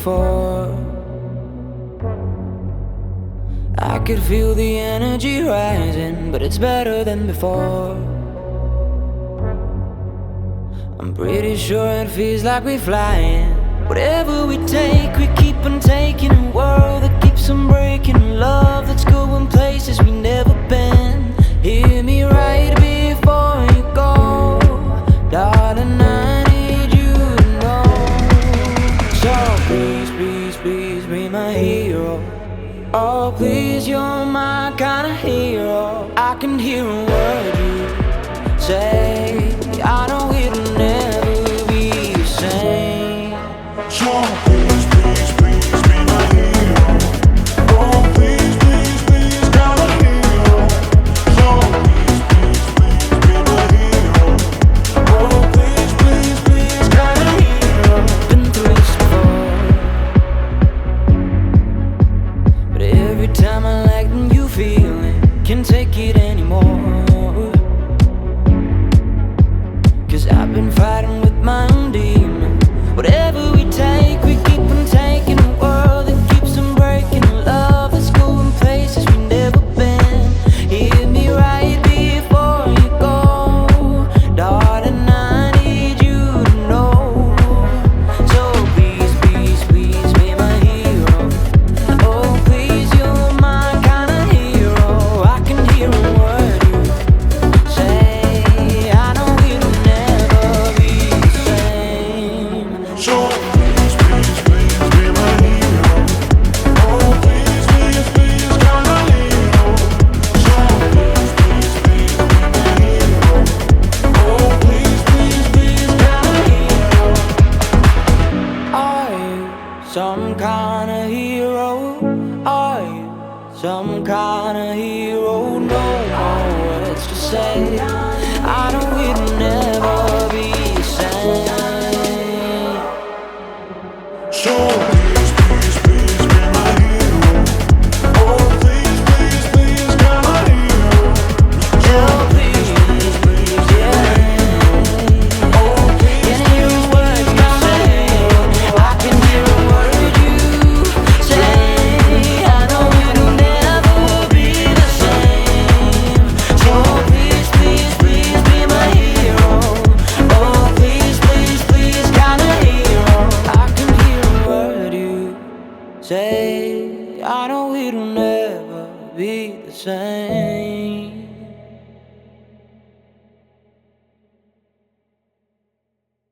before. I could feel the energy rising, but it's better than before. I'm pretty sure it feels like we're flying. Whatever we take, we keep on taking. A world that keeps on breaking. Love that's going places we never been. Hear me right before you go, darling, I need you to know. So please, please, please be my hero. Oh please, you're my kind of hero. I can hear a word you say. I know it'll never be the same. So please, please, please be my hero. Oh please, please, please, got a hero. So please, please, please be my hero. Oh please, please, please, got a hero. Been through this before, but every time I like when you feel it, can't take it anymore. Cause I've been fighting with my own demon. Whatever we take, we keep on taking. A world that keeps on breaking. Love that's going places we never been. Hear me right before you go, darling, I need you to know. So please, please, please be my hero. Oh please, you're my kind of hero. I can hear a word you say. I know it'll never be the same. So please, please, please be my hero. Oh please, please, please, got a hero. So please, please, please be my hero. Oh please, please, please, got a hero. Are you some kind of hero? Are you some kind of hero? No more words to say. I know it'll never be the same. So please, please, please be my hero. Oh please, please, please, got a hero. So please, please, please, Yeah. oh please, Can hear a word you say. I can hear a word you say. I know it'll never be the same. So please, please, please be my hero. Oh please, please, please, kind of hero. I can hear a word you say. I know it'll never be the same.